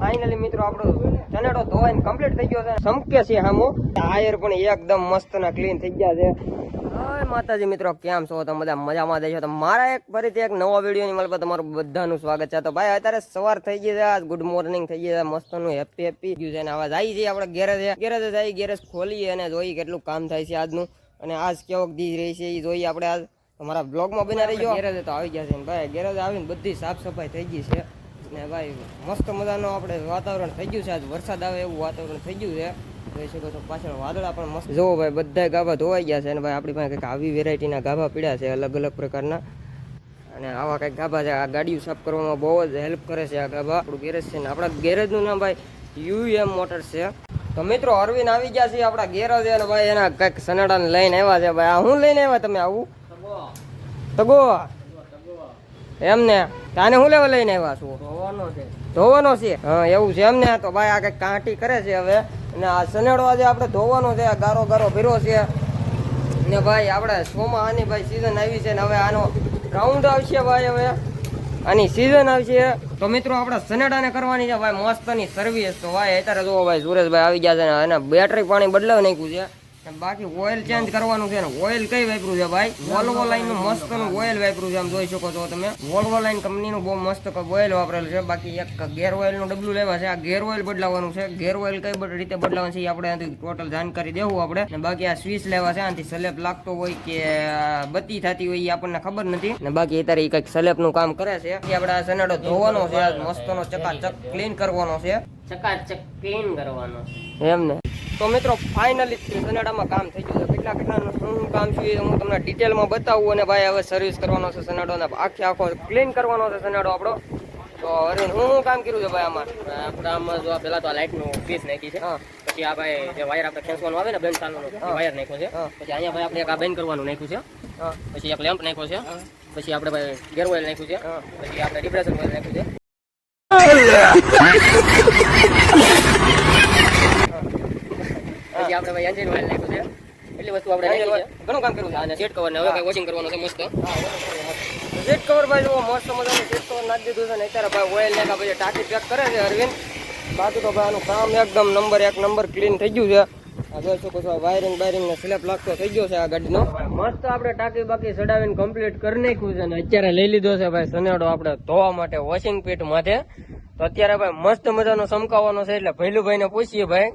Finally મિત્રો આપણો ચનેડો ધોવાઈને complete થઈ ગયો છે. સમકે છે હામો ટાયર પણ એકદમ મસ્ત ના ક્લીન થઈ ગયા છે. હાય માતાજી મિત્રો, કેમ છો તમે બધા? મજામાં દેશો તો મારા એક ફરીથી એક નવા વિડીયો ની મળવા તમારું બધાનું સ્વાગત છે. તો ભાઈ અત્યારે સવાર થઈ ગઈ છે, ગુડ મોર્નિંગ થઈ ગઈ છે, મસ્ત નું હેપી ગયું છે. આવા જાય છે આપણે ગેરેજ જાય, ગેરેજ ખોલીએ અને જોઈએ કેટલું કામ થાય છે આજનું, અને આજ કેવોક દી રહી છે એ જોઈએ આપણે. આજ તમારા બ્લોગમાં બના રહી ગયો. ગેરેજ તો આવી ગયા છે ભાઈ, ગેરેજ આવીને બધી સાફ સફાઈ થઈ ગઈ છે ને ભાઈ મસ્ત મજાનું આપણે વાતાવરણ થઈ ગયું છે. આજ વરસાદ આવે એવું વાતાવરણ થઈ ગયું છે. જોઈ શકો છો પાછળ વાદળા પણ મસ્ત. જોવો ભાઈ બધા ગાભા ધોવાઈ ગયા છે અને ભાઈ આપણી પાસે કંઈક આવી વેરાયટીના ગાભા પીડ્યા છે, અલગ અલગ પ્રકારના. અને આવા કંઈક ગાભા છે. આ ગાડીઓ સાફ કરવામાં બહુ જ હેલ્પ કરે છે આ ગાભા. આપણું ગેરેજ છે ને આપણા ગેરેજનું નામ ભાઈ UM મોટર્સ છે. તો મિત્રો અરવિંદ આવી ગયા છે આપણા ગેરેજ અને ભાઈ એના કંઈક સનાડાને લઈને આવ્યા છે. ભાઈ આ હું લઈને આવ્યા તમે? આવું તગો એમને તાને હું લેવા લઈને આવ્યા છું? ધોવાનો છે. હા એવું છે એમને. તો ભાઈ આ કંઈક કાંટી કરે છે હવે, અને આ સનેડો આજે આપણે ધોવાનો છે. ગારો ભીરો છે ને ભાઈ આપણે સોમાં આની ભાઈ સીઝન આવી છે ને હવે આનો રાઉન્ડ આવશે ભાઈ. હવે આની સીઝન આવશે તો મિત્રો આપણે સનેડાને કરવાની છે ભાઈ મસ્તની સર્વિસ. તો ભાઈ અત્યારે જુઓ ભાઈ સુરેશભાઈ આવી ગયા છે ને એને બેટરી પાણી બદલાવી નાખ્યું છે. બાકી ઓઇલ ચેન્જ કરવાનું છે ને. ઓઇલ કઈ વાપર્યું છે ભાઈ? વોલ્વો લાઈન નું મસ્ત નું ઓઇલ વાપર્યું છે. આમ જોઈ શકો છો તમે, વોલ્વો લાઈન કંપની નું બહુ મસ્ત ઓઇલ વાપરેલું છે. બાકી એક ગેર ઓઇલ નું ડબલું લેવા છે. આ ગેર ઓઇલ બદલાવાનું છે. ગેર ઓઇલ કઈ રીતે બદલાવાનું છે એ આપણે ટોટલ જાણકારી દેવું આપણે. બાકી આ સ્વિચ લેવા છે, આનાથી સ્લેબ લાગતો હોય કે બત્તી થતી હોય એ આપણને ખબર નથી. ને બાકી અત્યારે એ કઈક સ્લેબ નું કામ કરે છે. આપણે આ સનેડો ધોવાનો છે, મસ્ત નો ચકાચક ક્લીન કરવાનો છે. ચકાચક ક્લીન કરવાનો એમને. તો મિત્રો ફાઇનલી સનાડામાં કામ થઈ ગયું છે. કેટલાનું શું કામ છે હું તમને ડિટેલમાં બતાવું. અને ભાઈ હવે સર્વિસ કરવાનો છે સનાડો ને આખો ક્લીન કરવાનો છે સનાડો આપણો. તો અરે હું કામ કર્યું છે ભાઈ આમાં? આપણે આમાં જો પેલા તો લાઇટ નું પીસ નાખી છે, પછી આ ભાઈ જે વાયર આપણે ખેંચવાનું આવે ને બંધ ચાલવાનું વાયર નાખ્યો છે. પછી અહીંયા ભાઈ આપણે એક આ બંધ કરવાનું નાખ્યું છે. પછી આપણે લેમ્પ નાખ્યો છે. પછી આપણે ભાઈ ગેર ઓઇલ નાખ્યું છે. પછી આપણે ડિપ્રેશન ઓઇલ નાખ્યું છે. આપણે ભાઈ એન્જિન ઓઇલ નાખ્યું છે. એટલી વસ્તુ આપણે ઘણું કામ કર્યું છે. અને સીટ કવર ને હવે કઈ વોશિંગ કરવાનું છે મસ્ત. સીટ કવર ભાઈ જો મસ્ત મજાનું સીટ કવર નાખી દીધું છે ને અત્યારે ભાઈ ઓઇલ નાખ્યા પછી ટાંકી પેક કરે છે અરવિંદ. બાકી તો ભાઈ આનું કામ એકદમ એક નંબર ક્લીન થઈ ગયું છે. આ જોઈ શકો છો વાયરિંગ ને સ્લેબ લાગતો થઈ ગયો છે આ ગાડીનો. મસ્ત આપણે ટાંકી બાકી ચડાવીને કમ્પ્લીટ કરી નાખ્યું છે. અને અત્યારે લઈ લીધો છે ભાઈ સનેડો આપણે ધોવા માટે વોશિંગ પીટ માટે. તો અત્યારે ભાઈ મસ્ત મજાનો સમકાવવાનો છે. એટલે ભૈલુભાઈ ને પૂછીએ ભાઈ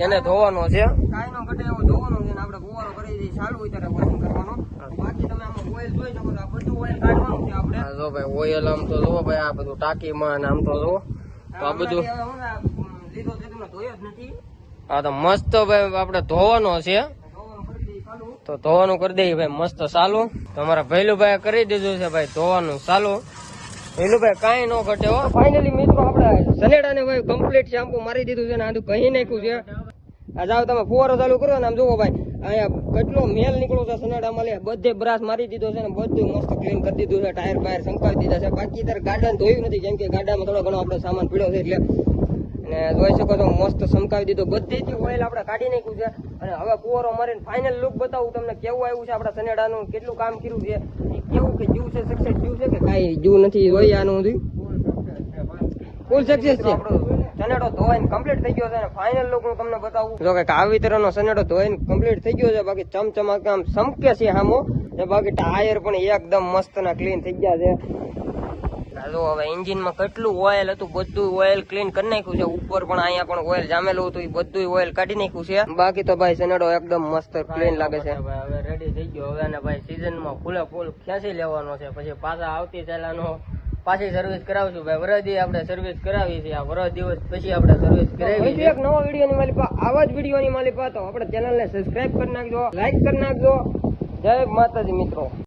એને ધોવાનો છે. કાઈ નો ઘટે એવો ધોવાનો છે ને આપણે ગોવાળો કરી દઈએ ચાલુ હોય ત્યારે વોશિંગ કરવાનો. બાકી તમે આમાં ઓઇલ જોઈ શકો છો. આ બધું ઓઇલ કાઢવાનું છે આપણે. જો ભાઈ ઓઇલ આમ તો જો ભાઈ આ બધું ટાંકીમાં ને આમ તો જો આ બધું લીધો છે તમને ધોયો જ નથી. હા તો મસ્ત ભાઈ આપણે ધોવાનો છે. તો ધોવાનું કરી દઈએ ભાઈ મસ્ત ચાલુ. તમારા ભૈલુભાઈ કરી દીધું છે ભાઈ ધોવાનું ચાલુ. ભૈલુભાઈ કાંઈ નો ઘટે હો. ફાઇનલી મિત્રો આપણે સનેડાને ભાઈ કમ્પ્લીટ શેમ્પુ મારી દીધું છે ને આનું કહી નાખ્યું છે. આ જાવ તમે ફુવારો ચાલુ કરો ને આમ જોવો ભાઈ અહીંયા કેટલો મેલ નીકળ્યો છે સનેડામાં. બધે બ્રાસ મારી દીધો છે ને બધું મસ્ત ક્લીન કરી દીધું છે. ટાયર બાયર સંકાવી દીધા છે. બાકી ત્યારે ગાડાને ધોયું નથી કેમ કે ગાડામાં થોડો ઘણો આપણો સામાન પીડ્યો છે એટલે. અને જોઈ શકો છો મસ્ત સમકાવી દીધું. બધેથી ઓઇલ આપણે કાઢી નાખ્યું છે. અને હવે ફુવારો મારીને ફાઇનલ લુક બતાવું તમને કેવું આવ્યું છે આપણા સનેડાનું, કેટલું કામ કર્યું છે, કેવું કે જીવ છે સક્સેસ જીવ છે કે કાંઈ જીવ નથી. જોઈએ આનું બધું ફૂલ સક્સેસ છે. સનેડો ધોવાઈને કમ્પ્લીટ થઈ ગયો છે. અને ફાઇનલ લુક હું તમને બતાવું. જો કે આવી તરહનો સનેડો ધોવાઈને કમ્પ્લીટ થઈ ગયો છે. બાકી ચમચમાક આમ સમકે છે હામો. બાકી ટાયર પણ એકદમ મસ્ત ના ક્લીન થઈ ગયા છે. જો હવે એન્જિનમાં કેટલું ઓઇલ હતું બધું ઓઇલ ક્લીન કરી નાખ્યું છે. ઉપર પણ અહીંયા પણ ઓઇલ જામેલું હતું એ બધું ઓઇલ કાઢી નાખ્યું છે. બાકી તો ભાઈ સનેડો એકદમ મસ્ત ક્લીન લાગે છે. હવે રેડી થઈ ગયો. હવે અને ભાઈ સીઝનમાં ફૂલ ખેંચી લેવાનો છે. પછી પાછા આવતી ચાલાનો પાછી સર્વિસ કરાવશું ભાઈ. વરદી આપણે સર્વિસ કરાવી છે. આ વરસ દિવસ પછી આપણે સર્વિસ કરાવી છે. એક નવા વિડીયો ની માલિક આવા જ વિડીયો ની માલિક તો આપણે ચેનલ ને સબસ્ક્રાઇબ કરી નાખજો, લાઈક કરી નાખજો. જય માતાજી મિત્રો.